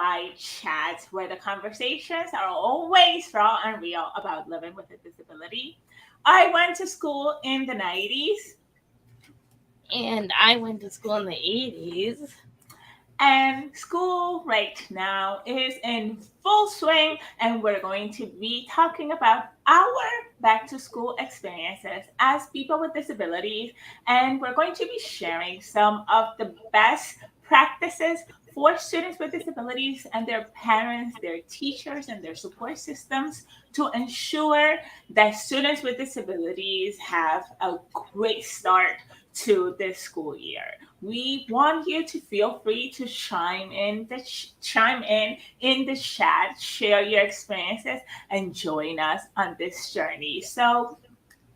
A11y Chats, where the conversations are always raw and real about living with a disability. I went to school in the 90s. And I went to school in the 80s. And school right now is in full swing, and we're going to be talking about our back to school experiences as people with disabilities. And we're going to be sharing some of the best practices for students with disabilities and their parents, their teachers, and their support systems to ensure that students with disabilities have a great start to this school year. We want you to feel free to chime in the chat, share your experiences, and join us on this journey. So,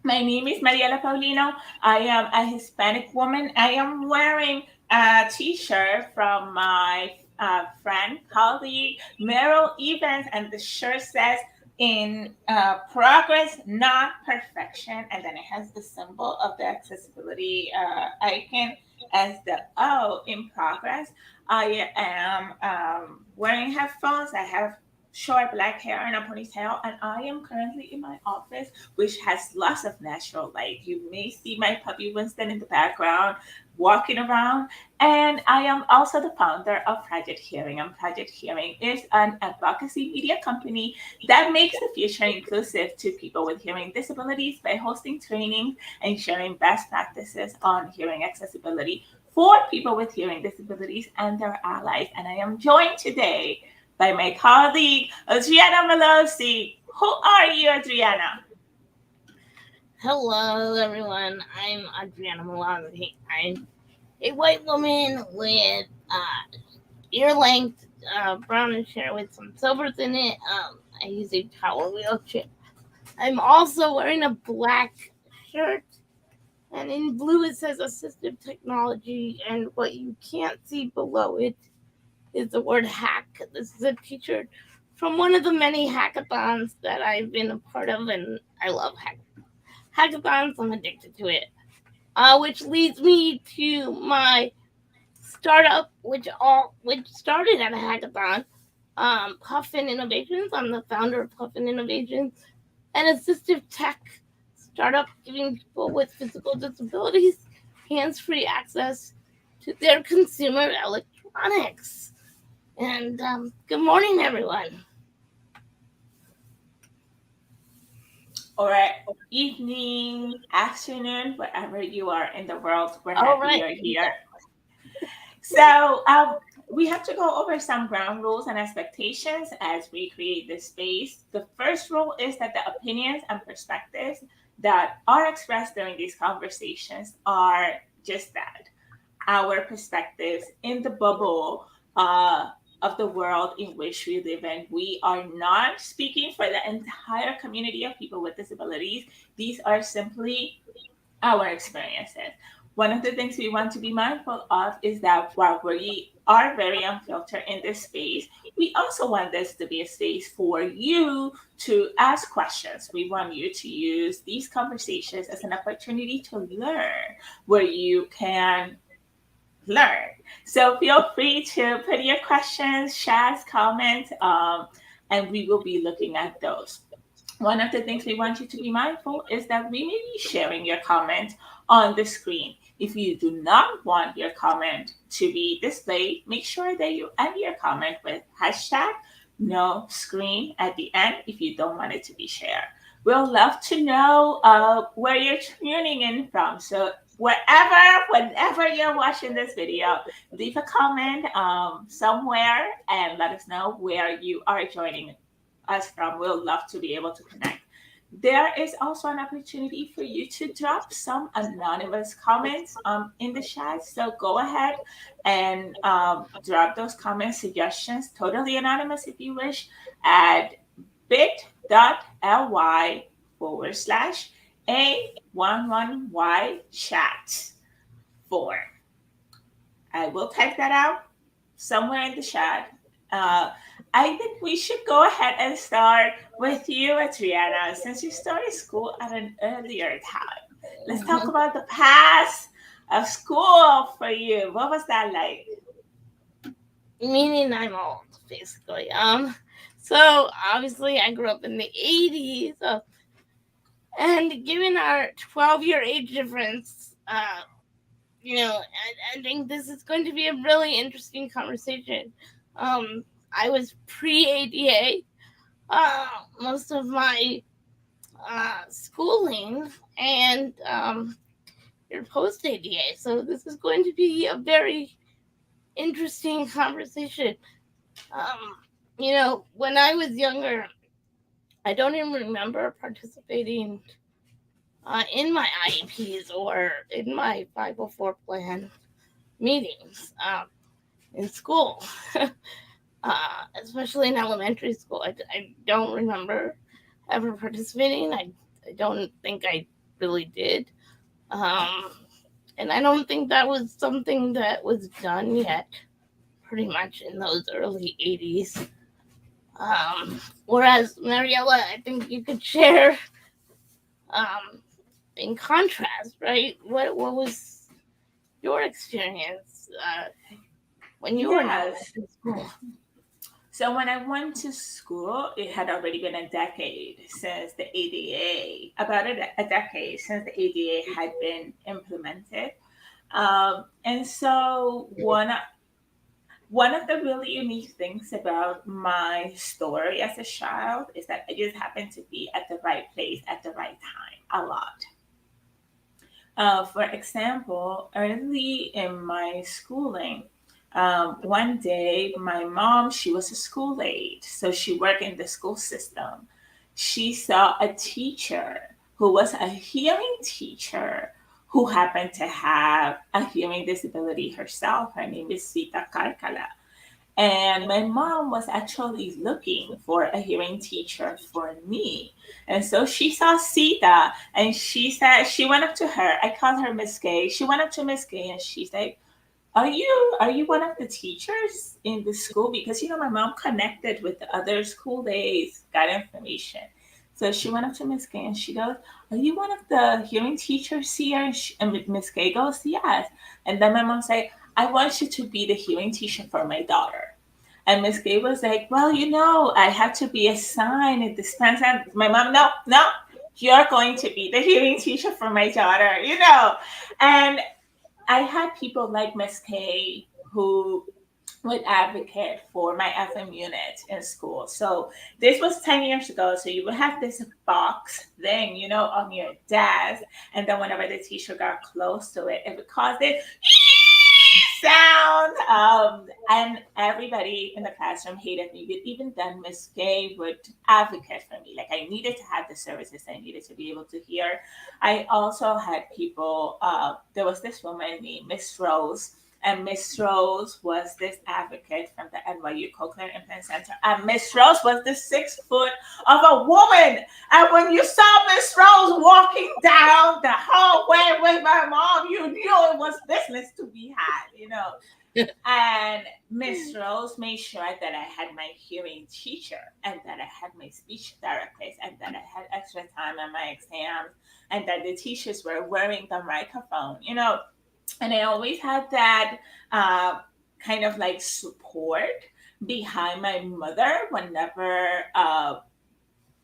my name is Mariela Paulino. I am a Hispanic woman. I am wearing a T-shirt from my friend, colleague, Meryl Evans, and the shirt says in progress, not perfection. And then it has the symbol of the accessibility icon as the O in progress. I am wearing headphones. I have short black hair and a ponytail, and I am currently in my office, which has lots of natural light. You may see my puppy Winston in the background walking around. And I am also the founder of Project Hearing. And Project Hearing is an advocacy media company that makes the future inclusive to people with hearing disabilities by hosting trainings and sharing best practices on hearing accessibility for people with hearing disabilities and their allies. And I am joined today by my colleague, Adriana Melosi. Who are you, Adriana? Hello, everyone. I'm Adriana Milani. I'm a white woman with ear length brownish hair with some silvers in it. I use a power wheelchair. I'm also wearing a black shirt, and in blue it says assistive technology, and what you can't see below it is the word hack. This is a t-shirt from one of the many hackathons that I've been a part of, and I love hackathons. I'm addicted to it. Which leads me to my startup, which started at a hackathon. Puffin Innovations. I'm the founder of Puffin Innovations, an assistive tech startup giving people with physical disabilities hands-free access to their consumer electronics. And good morning, everyone. Or evening, afternoon, wherever you are in the world. We're All happy right. you're here. So, we have to go over some ground rules and expectations as we create this space. The first rule is that the opinions and perspectives that are expressed during these conversations are just that, our perspectives in the bubble of the world in which we live in. We are not speaking for the entire community of people with disabilities. These are simply our experiences. One of the things we want to be mindful of is that while we are very unfiltered in this space, we also want this to be a space for you to ask questions. We want you to use these conversations as an opportunity to learn, where you can learn. So feel free to put your questions, chats, comments, and we will be looking at those. One of the things we want you to be mindful is that we may be sharing your comment on the screen. If you do not want your comment to be displayed, make sure that you end your comment with hashtag no screen at the end if you don't want it to be shared. We'll love to know where you're tuning in from. So whenever you're watching this video, leave a comment somewhere and let us know where you are joining us from. We'll love to be able to connect. There is also an opportunity for you to drop some anonymous comments in the chat. So go ahead and drop those comments, suggestions, totally anonymous if you wish, at bit.ly / A11y Chats 4. I will type that out somewhere in the chat. Uh, I think we should go ahead and start with you, Adriana, since you started school at an earlier time. Let's talk about the past of school for you. What was that like? meaning I'm old, basically. So obviously I grew up in the 80s, and given our 12-year age difference, I think this is going to be a really interesting conversation. Um, I was pre ADA most of my schooling, and you're post ADA, so this is going to be a very interesting conversation. Um, when I was younger, I don't even remember participating in my IEPs or in my 504 plan meetings in school, especially in elementary school. I don't remember ever participating. I don't think I really did. Um, and I don't think that was something that was done yet, pretty much in those early 80s. Whereas, Mariella, I think you could share um, in contrast, right? What was your experience when you were in Yes. elementary school? So when I went to school, it had already been a decade since the ADA, about a decade since the ADA had been implemented. And so one of the really unique things about my story as a child is that I just happened to be at the right place at the right time a lot. For example, early in my schooling, one day my mom, she was a school aide, so she worked in the school system. She saw a teacher who was a hearing teacher who happened to have a hearing disability herself. Her name is Sita Karkala. And my mom was actually looking for a hearing teacher for me. And so she saw Sita and she said, she went up to her. I called her Miss Gay. She went up to Miss Gay and she's like, are you one of the teachers in the school? Because my mom connected with the other school days, got information. So she went up to Miss Gay and she goes, "Are you one of the hearing teachers here?" And Miss Gay goes, "Yes." And then my mom said, "I want you to be the hearing teacher for my daughter." And Miss Gay was like, "Well, I have to be assigned at this time." My mom, "No, no, you're going to be the hearing teacher for my daughter. And I had people like Miss K who would advocate for my FM unit in school. So this was 10 years ago. So you would have this box thing, on your desk. And then whenever the teacher got close to it, it would cause this sound. And everybody in the classroom hated me. But even then, Miss Gay would advocate for me. Like I needed to have the services, I needed to be able to hear. I also had people, there was this woman named Miss Rose. And Miss Rose was this advocate from the NYU Cochlear Implant Center. And Miss Rose was the 6 foot of a woman. And when you saw Miss Rose walking down the hallway with my mom, you knew it was business to be had. And Miss Rose made sure that I had my hearing teacher and that I had my speech therapist and that I had extra time on my exams and that the teachers were wearing the microphone. And I always had that uh, kind of like support behind my mother whenever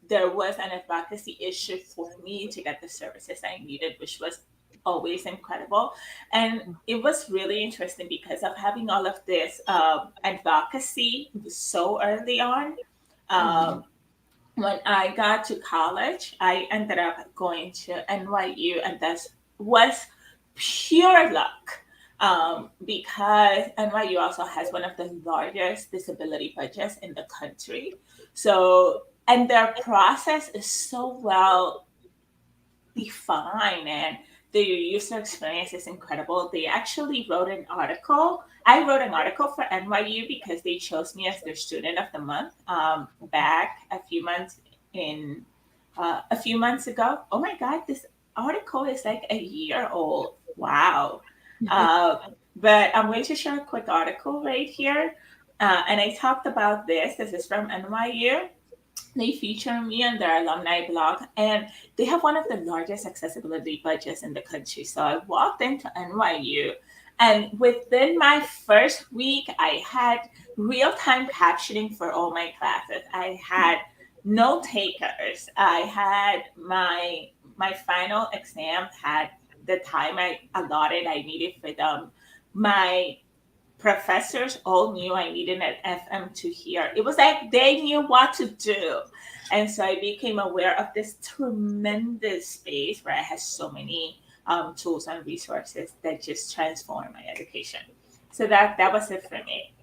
there was an advocacy issue for me to get the services I needed, which was always incredible. And it was really interesting because of having all of this advocacy so early on. Mhm. Um, when I got to college, I ended up going to NYU, and that was pure luck because NYU also has one of the largest disability budgets in the country. So, and their process is so well defined and the user experience is incredible. They actually wrote an article. I wrote an article for NYU because they chose me as their student of the month back a few months ago. Oh my God, this article is like a year old. Wow. Uh, but I'm going to share a quick article right here. And I talked about this. This is from NYU. They feature me on their alumni blog, and they have one of the largest accessibility budgets in the country. So I walked into NYU, And within my first week, I had real time captioning for all my classes. I had note takers. I had my final exams had the time I allotted I needed for them. My professors all knew I needed an FM to hear. It was like they knew what to do. And so I became aware of this tremendous space where I had so many tools and resources that just transformed my education. So that was it for me.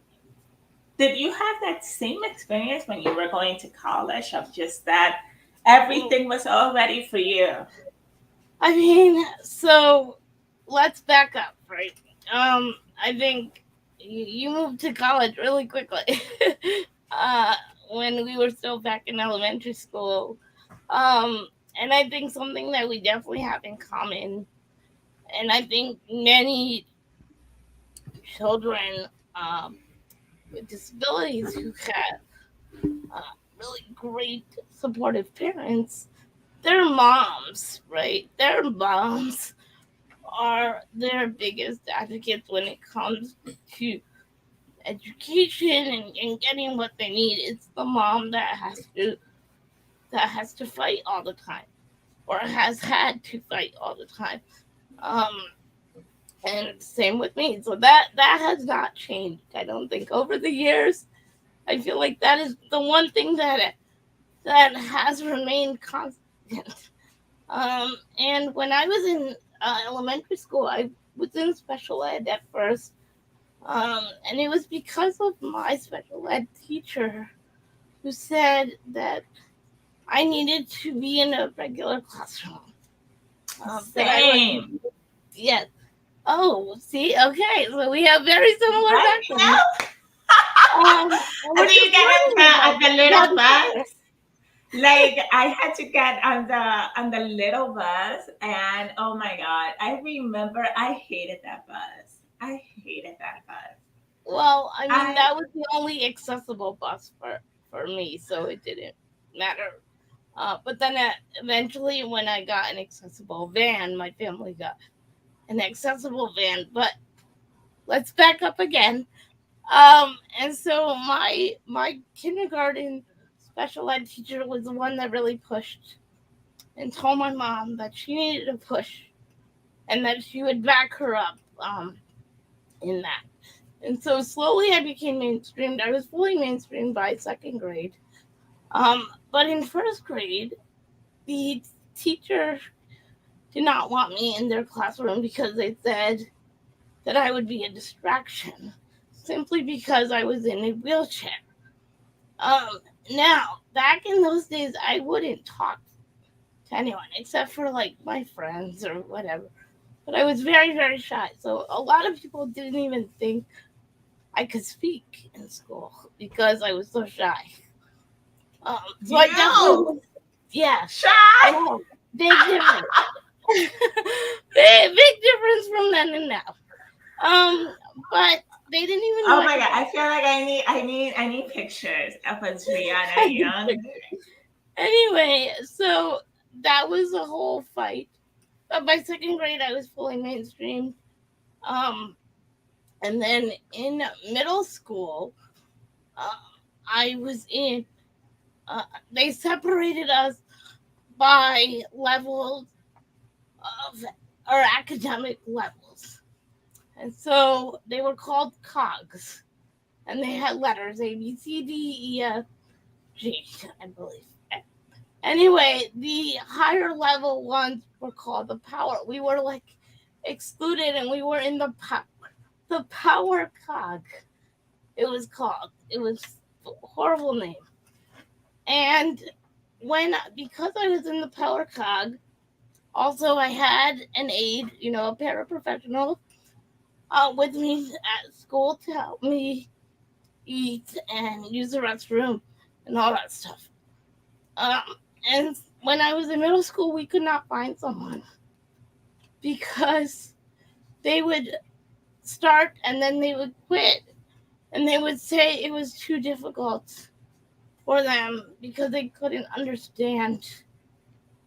Did you have that same experience when you were going to college of just that Well, everything was all ready for you? I mean, so let's back up, right? I think you moved to college really quickly. uh, when we were still back in elementary school. Um, and I think something that we definitely have in common, and I think many children um, with disabilities who have really great supportive parents, their moms, right? Their moms are their biggest advocates when it comes to education and getting what they need. It's the mom that has to fight all the time, or has had to fight all the time. Um, and same with me. So that has not changed. I don't think over the years. I feel like that is the one thing that has remained constant. And when I was in elementary school, I was in special ed at first, and it was because of my special ed teacher who said that I needed to be in a regular classroom. That I wasn't. Same. Yes. Oh, see, okay, so we have very similar Right backgrounds. now? And we're Do you just get learning on about the about little each other. bus? Like I had to get on the little bus, and oh my god, I remember I hated that bus. I hated that bus. Well, I mean, I that was the only accessible bus for me, so it didn't matter. But then eventually, when I got an accessible van, my family got an accessible van. But let's back up again. And so my kindergarten special ed teacher was the one that really pushed and told my mom that she needed to push and that she would back her up in that. And so slowly I became mainstreamed. I was fully mainstreamed by second grade. But in first grade, the teacher did not want me in their classroom because they said that I would be a distraction simply because I was in a wheelchair. Um, Now, back in those days, I wouldn't talk to anyone except for like my friends or whatever. But I was very, very shy. So a lot of people didn't even think I could speak in school because I was so shy. So I definitely you was, yeah, I shy. know, big difference. Big difference from then and now. Um, but they didn't even know Oh I my could god, talk. I feel like I need pictures of Adriana Young. Anyway, so that was a whole fight. But by second grade, I was fully mainstream. Um, and then in middle school, uh, I was in. Uh, they separated us by levels of our academic levels, and so they were called cogs, and they had letters A, B, C, D, E, F, G, I believe. Anyway, the higher level ones were called the power. We were like excluded, and we were in the power cog. It was called. It was a horrible name. And when because I was in the power cog, also I had an aide, a paraprofessional, with me at school to help me eat and use the restroom and all that stuff. Um, and when I was in middle school, we could not find someone because they would start and then they would quit, and they would say it was too difficult for them because they couldn't understand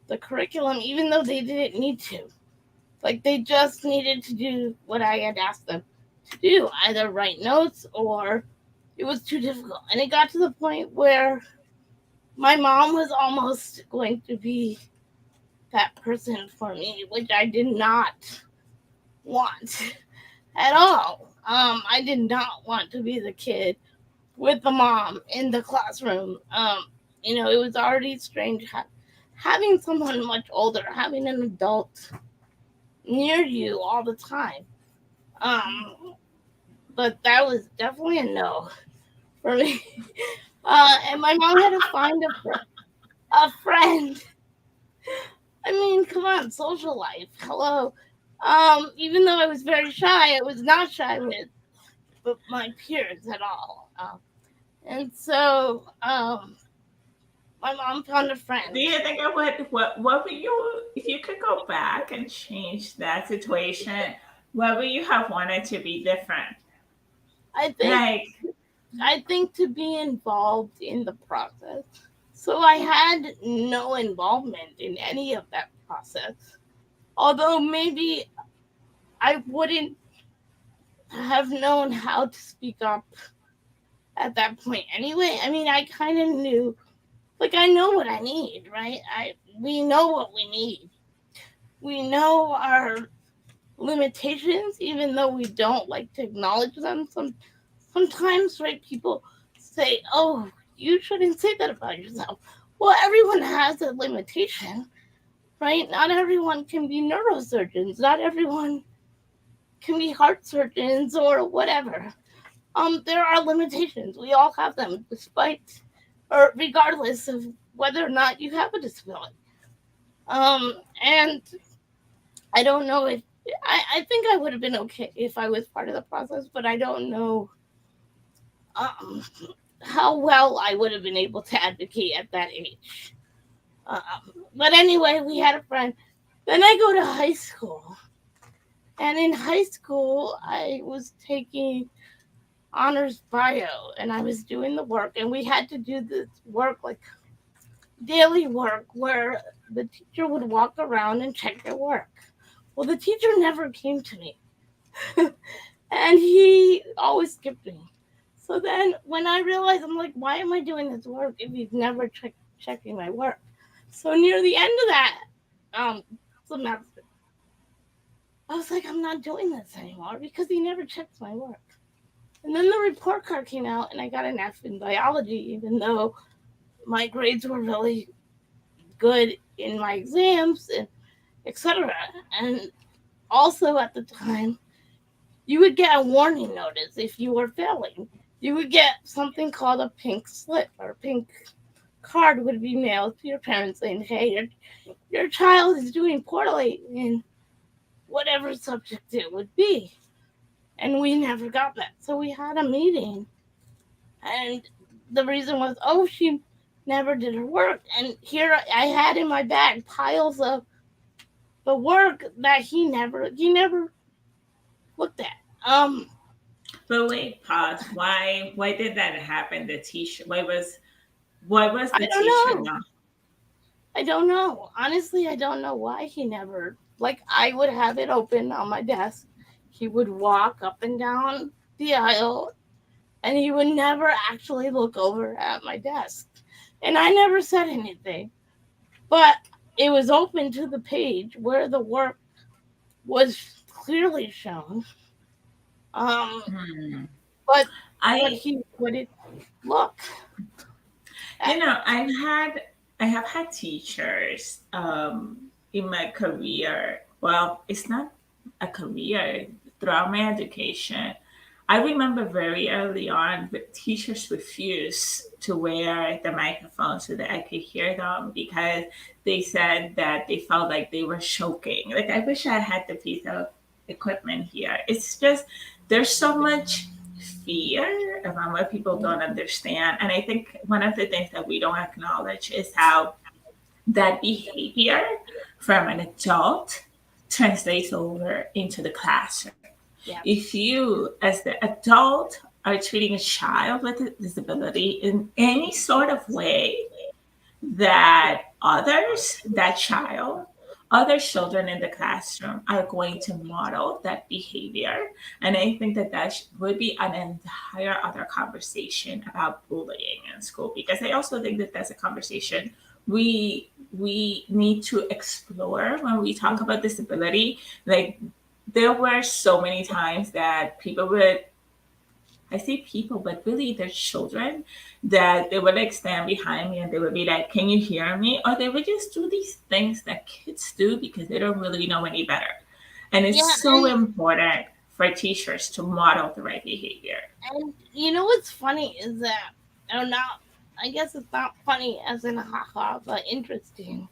the curriculum, even though they didn't need to. Like they just needed to do what I had asked them to do, either write notes or it was too difficult. And it got to the point where my mom was almost going to be that person for me, which I did not want at all. I did not want to be the kid with the mom in the classroom. It was already strange having someone much older, having an adult near you all the time. But that was definitely a no for me. And my mom had to find a friend. I mean, come on, social life. Hello. Even though I was very shy, I was not shy with my peers at all. And so my mom found a Do friend. you think of what would you, if you could go back and change that situation, what would you have wanted to be different? I think Like, I think to be involved in the process. So I had no involvement in any of that process. Although maybe I wouldn't have known how to speak up at that point anyway. I mean, I kind of knew, like, I know what I need, right? We know what we need. We know our limitations, even though we don't like to acknowledge them. Sometimes, right? People say, "Oh, you shouldn't say that about yourself." Well, everyone has a limitation, right? Not everyone can be neurosurgeons. Not everyone can be heart surgeons or whatever. There are limitations. We all have them, despite or regardless of whether or not you have a disability. And I don't know if I think I would have been okay if I was part of the process, but I don't know um, how well I would have been able to advocate at that age. But anyway, we had a friend. Then I go to high school, and in high school, I was taking honors bio, and I was doing the work, and we had to do this work like daily work where the teacher would walk around and check your work. Well, the teacher never came to me, and he always skipped me. So then, when I realized, I'm like, why am I doing this work if he's never checking my work? So near the end of that semester, I was like, I'm not doing this anymore because he never checks my work. And then the report card came out, and I got an F in biology, even though my grades were really good in my exams and etc. And also at the time, you would get a warning notice if you were failing. You would get something called a pink slip or a pink card would be mailed to your parents saying, "Hey, your child is doing poorly in whatever subject it would be." And we never got that. So we had a meeting, and the reason was, oh, she never did her work. And here I had in my bag piles of the work that he never looked at. but wait, pause. Why did that happen? The teacher. Why was I the don't teacher know. not? I don't know. Honestly, I don't know why he never, like, I would have it open on my desk. He would walk up and down the aisle, and he would never actually look over at my desk. And I never said anything, but it was open to the page where the work was clearly shown. Um, Hmm. but I he wouldn't look You at know, it. I have had teachers in my career. Well, it's not a career throughout my education. I remember very early on, but teachers refused to wear the microphone so that I could hear them because they said that they felt like they were choking. Like I wish I had the piece of equipment here. It's just there's so much fear around what people don't understand. And I think one of the things that we don't acknowledge is how that behavior from an adult translates over into the classroom. Yeah. If you, as the adult, are treating a child with a disability in any sort of way that others, that child, other children in the classroom are going to model that behavior. And I think that would be an entire other conversation about bullying in school, because I also think that that's a conversation we need to explore when we talk about disability. Like, there were so many times that people would, I say people, but really they're children, that they would like stand behind me and they would be like, "Can you hear me?" Or they would just do these things that kids do because they don't really know any better. And it's Yeah, so important for teachers to model the right behavior. and you know what's funny is that, or not, I guess it's not funny as in haha, but interesting.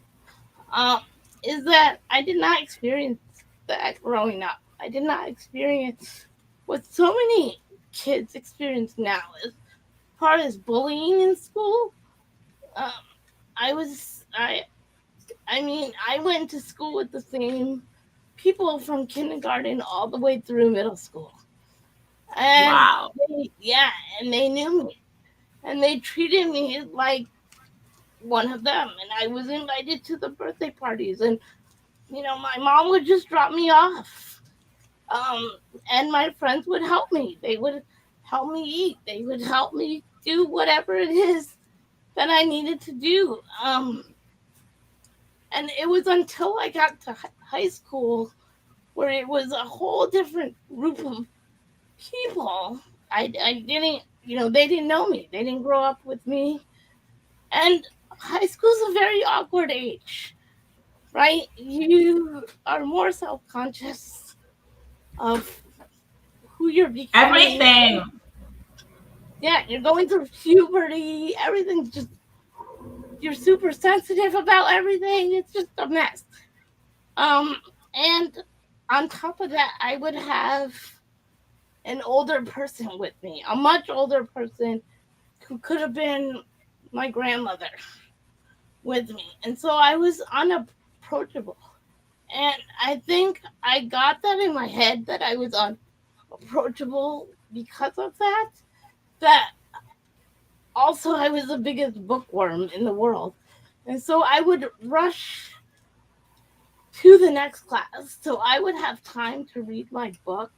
Um, is that I did not experience that growing up. I did not experience what so many kids experience now as far as bullying in school. Um, I was I mean I went to school with the same people from kindergarten all the way through middle school, and Wow. yeah, and they knew me and they treated me like one of them, and I was invited to the birthday parties, and my mom would just drop me off, um, and my friends would help me. They would help me eat. They would help me do whatever it is that I needed to do. And it was until I got to high school where it was a whole different group of people. I didn't, they didn't know me. They didn't grow up with me. And high school's a very awkward age, right? You are more self conscious of who you're becoming. Everything. Yeah, you're going through puberty. Everything's just, you're super sensitive about everything. It's just a mess. Um, and on top of that, I would have an older person with me, a much older person who could have been my grandmother with me. And so I was unapproachable. And I think I got that in my head that I was unapproachable because of that. That also I was the biggest bookworm in the world. And so I would rush to the next class. So I would have time to read my book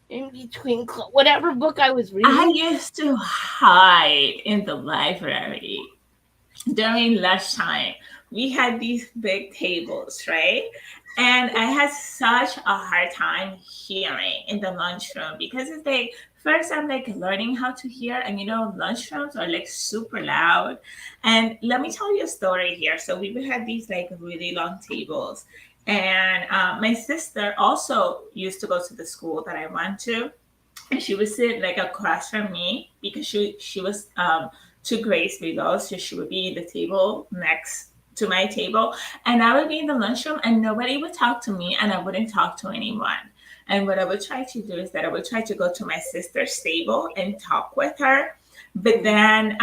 in between whatever book I was I reading. used to hide in the library during lunchtime. We had these big tables, right? And I had such a hard time hearing in the lunchroom, because it's like, first I'm like learning how to hear, and lunchrooms are like super loud. And let me tell you a story here. So we would have these like really long tables, and my sister also used to go to the school that I went to, and she would sit like across from me, because she was 2 grades below, so she would be the table next to my table, and I would be in the lunchroom, and nobody would talk to me, and I wouldn't talk to anyone. And what I would try to do is that I would try to go to my sister's table and talk with her, but then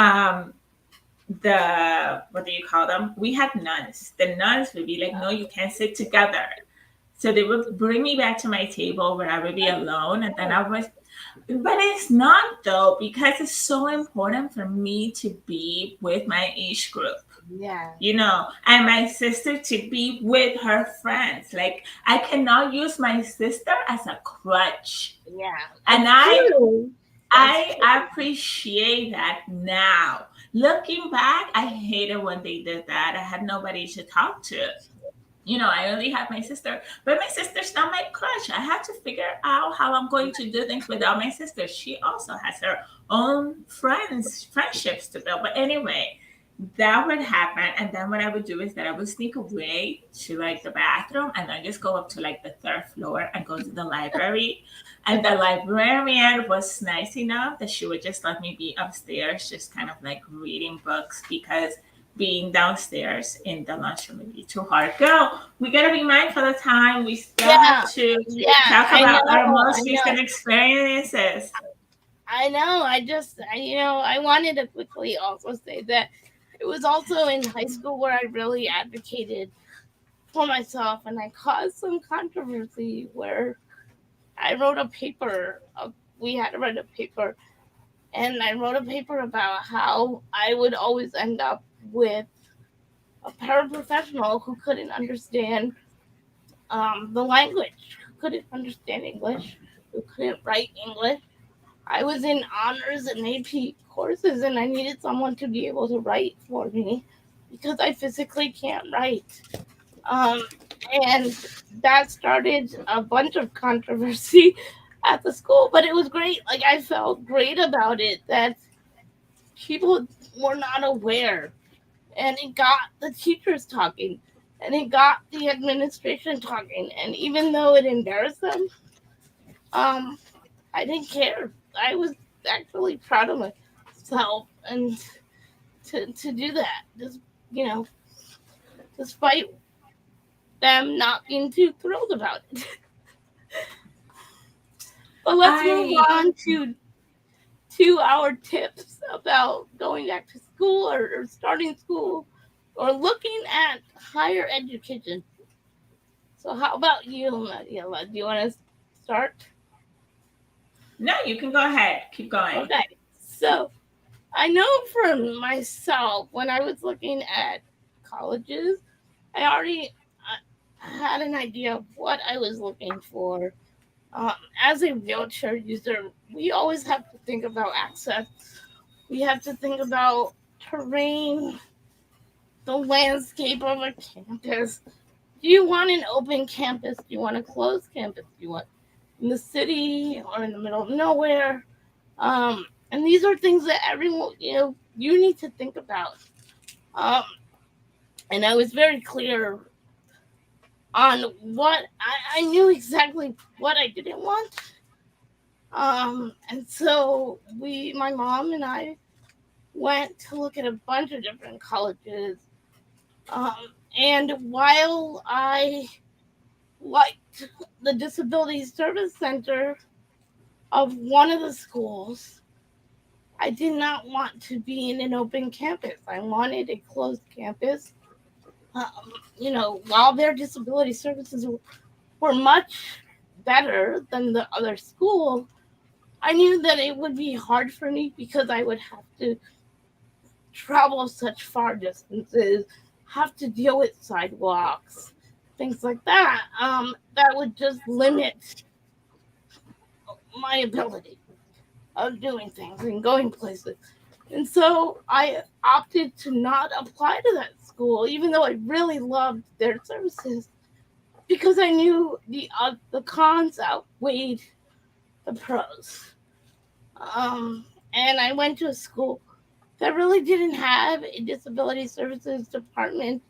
the what do you call them? We had nuns. The nuns would be like, "No, you can't sit together." So they would bring me back to my table where I would be alone, and then I would, but it's not though, because it's so important for me to be with my age group, Yeah, and my sister to be with her friends. Like, I cannot use my sister as a crutch. yeah, And that's true. That's I appreciate that now. Looking back, I hated when they did that. I had nobody to talk to. I only have my sister, but my sister's not my crush. I had to figure out how I'm going to do things without my sister. She also has her own friendships to build. But anyway, that would happen. And then what I would do is that I would sneak away to like the bathroom, and then just go up to like the third floor and go to the library. And the librarian was nice enough that she would just let me be upstairs, just kind of like reading books, because being downstairs in the lunchroom would be too hard. Girl, we gotta be mindful of time. We still have yeah, to yeah. talk I about our know, I most know, recent experiences. I know. I wanted to quickly also say that it was also in high school where I really advocated for myself, and I caused some controversy where I wrote a paper. We had to write a paper, and I wrote a paper about how I would always end up with a paraprofessional who couldn't understand the language, who couldn't understand English, who couldn't write English. I was in honors and AP courses, and I needed someone to be able to write for me because I physically can't write. Um, and that started a bunch of controversy at the school, but it was great. Like, I felt great about it that people were not aware, and it got the teachers talking, and it got the administration talking. And even though it embarrassed them, um, I didn't care. I was actually proud of myself, and to do that, just you know, despite them not being too thrilled about it. But let's move I on to our tips about going back to school, or starting school, or looking at higher education. So how about you, Mariela? Do you want to start? No, you can go ahead. Keep going. Okay. So I know for myself, when I was looking at colleges, I already had an idea of what I was looking for. As a wheelchair user, we always have to think about access. We have to think about terrain, the landscape of a campus. Do you want an open campus? Do you want a closed campus? Do you want in the city or in the middle of nowhere? And these are things that everyone, you need to think about. Um, and I was very clear on what I knew exactly what I didn't want. And so my mom and I went to look at a bunch of different colleges. Um, and while I liked the Disability Service Center of one of the schools, I did not want to be in an open campus. I wanted a closed campus. While their disability services were much better than the other school, I knew that it would be hard for me because I would have to travel such far distances, have to deal with sidewalks, things like that. That would just limit my ability of doing things and going places. And so I opted to not apply to that school, even though I really loved their services, because I knew the cons outweighed the pros. And I went to a school that really didn't have a disability services department,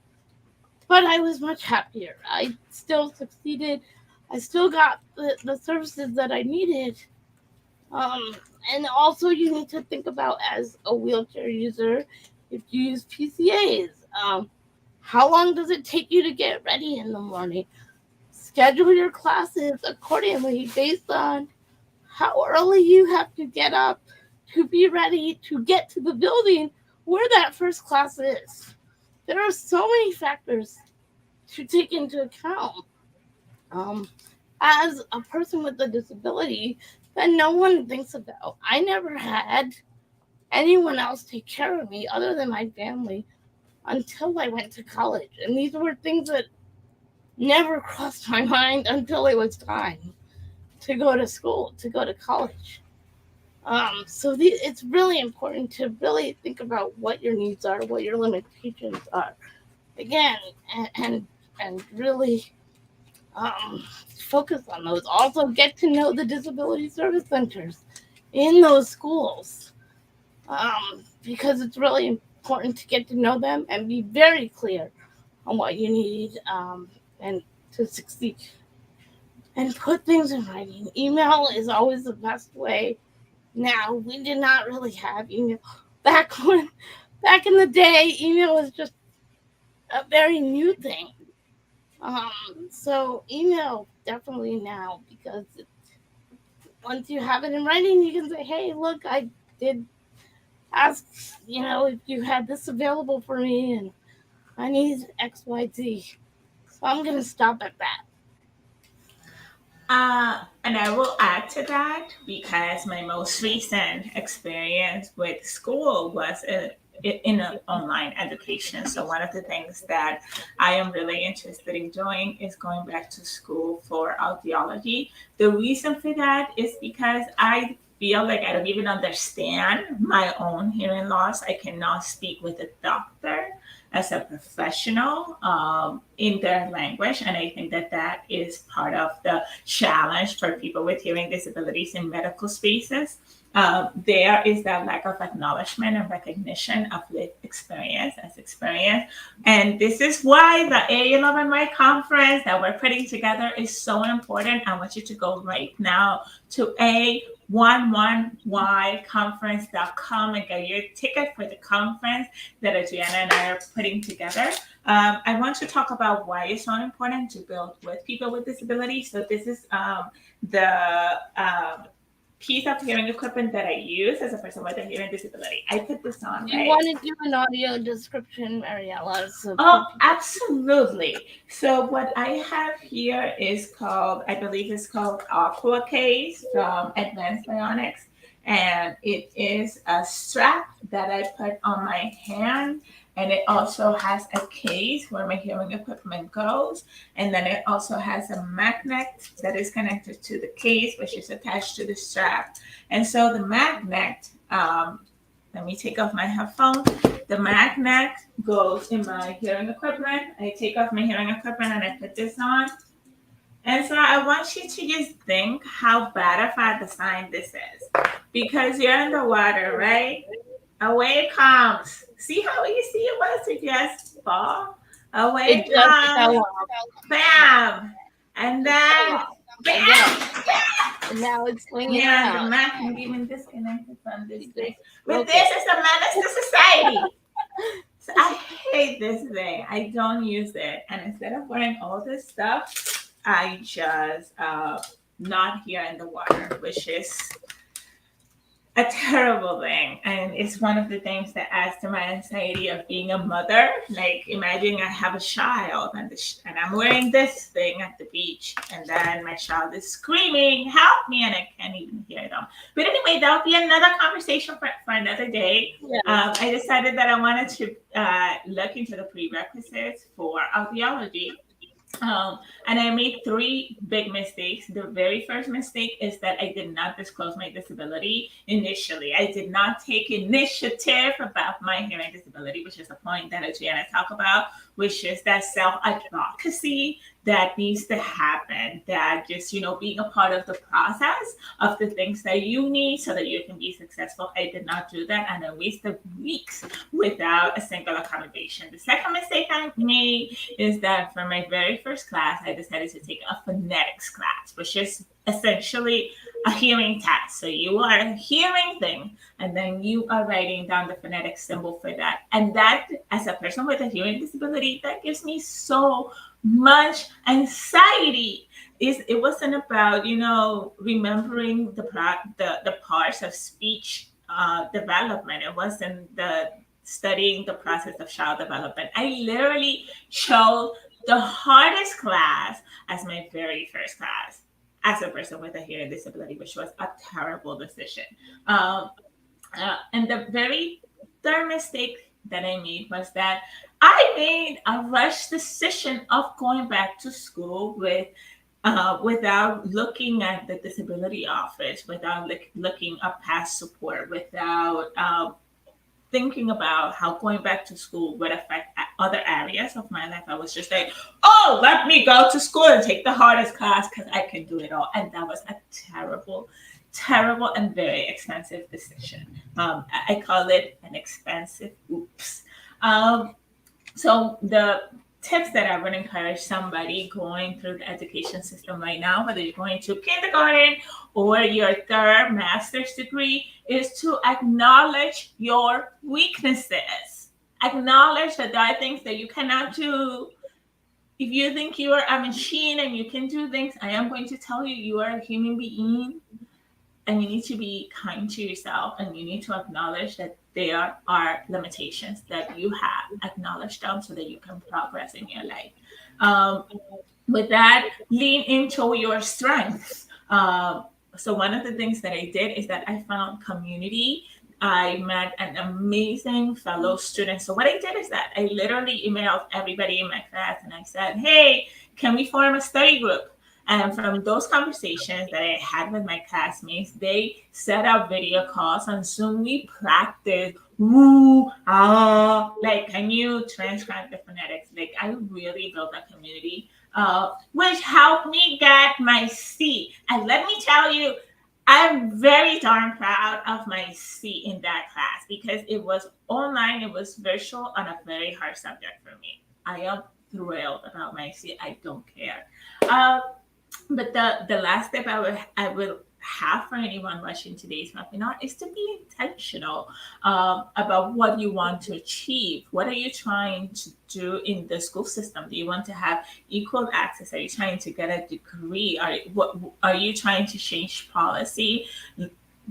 but I was much happier. I still succeeded. I still got the services that I needed. Um, and also, you need to think about, as a wheelchair user, if you use PCAs, how long does it take you to get ready in the morning? Schedule your classes accordingly based on how early you have to get up to be ready to get to the building where that first class is. There are so many factors to take into account. Um, as a person with a disability that no one thinks about, I never had anyone else take care of me other than my family until I went to college. And these were things that never crossed my mind until it was time to go to school, to go to college. It's really important to really think about what your needs are, what your limitations are. Again, and really focus on those. Also, get to know the disability service centers in those schools, because it's really important to get to know them and be very clear on what you need, and to succeed. And put things in writing. Email is always the best way. Now, we did not really have email back when back in the day. Email was just a very new thing. So email definitely now, because once you have it in writing, you can say, "Hey, look, I did ask, if you had this available for me, and I need X, Y, Z." So I'm gonna stop at that. And I will add to that because my most recent experience with school was in online education. So one of the things that I am really interested in doing is going back to school for audiology. The reason for that is because I feel like I don't even understand my own hearing loss. I cannot speak with a doctor as a professional in their language. And I think that that is part of the challenge for people with hearing disabilities in medical spaces. There is that lack of acknowledgement and recognition of lived experience as experience. And this is why the A11y conference that we're putting together is so important. I want you to go right now to A11yconference.com and get your ticket for the conference that Adriana and I are putting together. I want to talk about why it's so important to build with people with disabilities. So this is the piece of hearing equipment that I use as a person with a hearing disability. I put this on, Do you right? want to do an audio description, Mariella? So Oh, absolutely. So what I have here is called, I believe it's called Aqua Case from Advanced Bionics. And it is a strap that I put on my hand. And it also has a case where my hearing equipment goes. And then it also has a magnet that is connected to the case, which is attached to the strap. And so the magnet, let me take off my headphones. The magnet goes in my hearing equipment. I take off my hearing equipment and I put this on. And so I want you to just think how bad of a design this is. Because you're in the water, right? Away it comes. See how easy it was to just fall? Away it it just comes. fell off. Bam! And then Again, bam! and now it's swinging Yeah, the around. magnet even disconnected from this You thing. just But broke this it. is a menace to society. So I hate this thing. I don't use it. And instead of wearing all this stuff, I just not here in the water, which is a terrible thing. And it's one of the things that adds to my anxiety of being a mother. Like, imagine I have a child and I'm wearing this thing at the beach, and then my child is screaming, "Help me!" and I can't even hear them. But anyway, that'll be another conversation for another day. Yes. I decided that I wanted to look into the prerequisites for audiology. And I made three big mistakes. The very first mistake is that I did not disclose my disability initially. I did not take initiative about my hearing disability, which is a point that Adriana talked about, which is that self advocacy that needs to happen. That just, being a part of the process of the things that you need so that you can be successful. I did not do that, and I wasted weeks without a single accommodation. The second mistake I made is that for my very first class, I decided to take a phonetics class, which is essentially a hearing test. So you are hearing thing, and then you are writing down the phonetic symbol for that. And that, as a person with a hearing disability, that gives me so much anxiety. It wasn't about remembering the parts of speech development. It wasn't the studying the process of child development. I literally chose the hardest class as my very first class as a person with a hearing disability, which was a terrible decision. Um, and the very third mistake that I made was that I made a rush decision of going back to school without looking at the disability office, without looking up past support, without thinking about how going back to school would affect other areas of my life. I was just like, oh, let me go to school and take the hardest class because I can do it all. And that was a terrible, terrible, and very expensive decision. I call it an expensive oops. Um, so the tips that I would encourage somebody going through the education system right now, whether you're going to kindergarten or your third master's degree, is to acknowledge your weaknesses. Acknowledge that there are things that you cannot do. If you think you are a machine and you can do things, I am going to tell you, you are a human being, and you need to be kind to yourself, and you need to acknowledge that there are limitations that you have. Acknowledge them so that you can progress in your life. um, with that, lean into your strengths. So one of the things that I did is that I found community I met an amazing fellow student. So what I did is that I literally emailed everybody in my class and I said, "Hey, can we form a study group?" And from those conversations that I had with my classmates, they set up video calls on Zoom. We practiced woo, ah, like can you transcribe the phonetics? Like I really built a community, which helped me get my C. And let me tell you, I'm very darn proud of my seat in that class because it was online, it was virtual, on a very hard subject for me. I am thrilled about my seat. I don't care. Uh, but the last step I will have for anyone watching today's webinar is to be intentional about what you want to achieve. What are you trying to do in the school system? Do you want to have equal access? Are you trying to get a degree? Are you trying to change policy?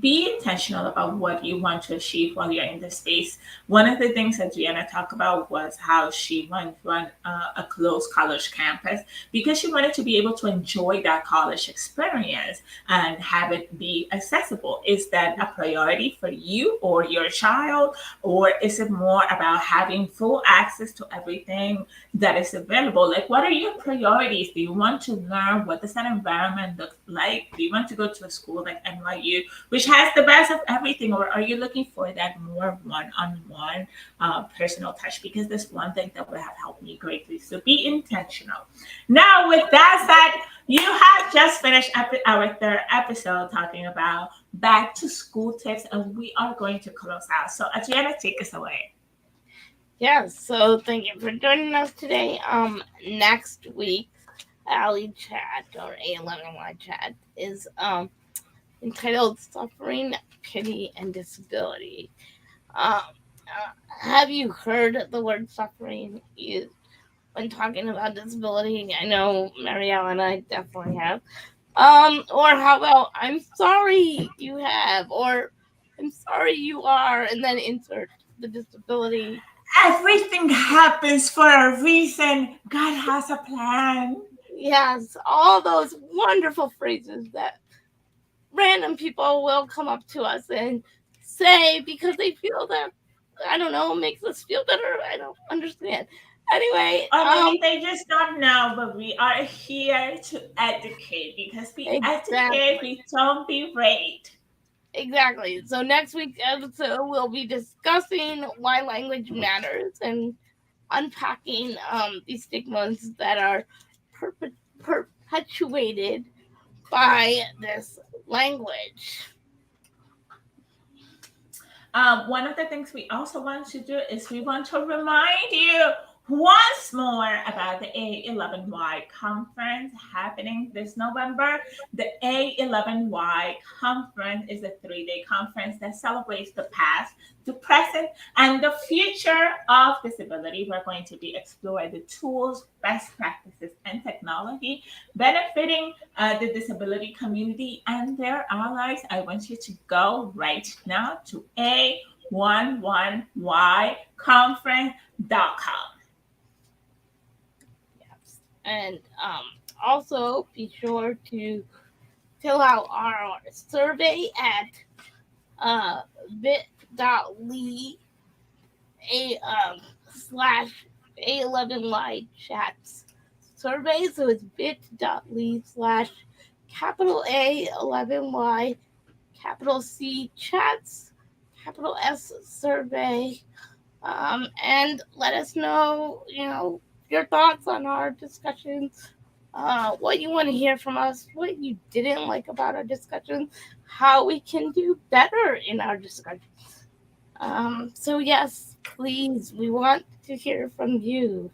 Be intentional about what you want to achieve while you're in the space. One of the things that Gianna talked about was how she went to a closed college campus because she wanted to be able to enjoy that college experience and have it be accessible. Is that a priority for you or your child? Or is it more about having full access to everything that is available? Like, what are your priorities? Do you want to learn? What does that environment look like? Do you want to go to a school like NYU, which has the best of everything, or are you looking for that more one-on-one personal touch? Because that's one thing that would have helped me greatly. So be intentional. Now, with that said, you have just finished our third episode talking about back to school tips, and we are going to close out. So, Adriana, take us away. Yes, so thank you for joining us today. Next week, Ali Chat or A11y Chat is entitled "Suffering, Pity, and Disability." Have you heard the word suffering used when talking about disability? I know Marielle and I definitely have. Or how about "I'm sorry you have," or "I'm sorry you are," and then insert the disability. Everything happens for a reason. God has a plan. Yes, all those wonderful phrases that random people will come up to us and say because they feel that, I don't know, makes us feel better. I don't understand. Anyway, Or maybe they just don't know, but we are here to educate because we educate, exactly. we don't berate. Exactly. So next week's episode we'll be discussing why language matters and unpacking these stigmas that are perpetuated by this language. One of the things we also want to do is we want to remind you once more about the A11y conference happening this November. The A11y conference is a 3-day conference that celebrates the past, the present, and the future of disability. We're going to be exploring the tools, best practices, and technology benefiting the disability community and their allies. I want you to go right now to A11yconference.com. Yes. And also be sure to fill out our survey at bit.ly a slash A11y Chats survey. So it's bit.ly slash capital A11y capital C Chats capital S survey. And let us know, your thoughts on our discussions, what you want to hear from us, what you didn't like about our discussions, how we can do better in our discussions. So yes, please, we want to hear from you.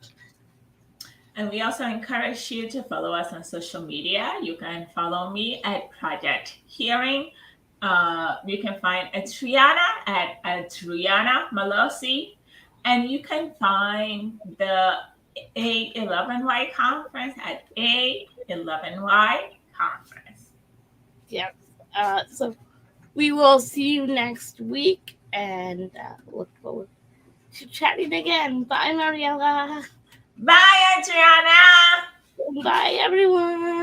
And we also encourage you to follow us on social media. You can follow me at Project Hearing. You can find Adriana at Adriana Malosi. And you can find the A11Y conference at A11Y conference. Yes. So we will see you next week and look forward to chatting again. Bye, Mariella. Bye, Adriana. Bye, everyone.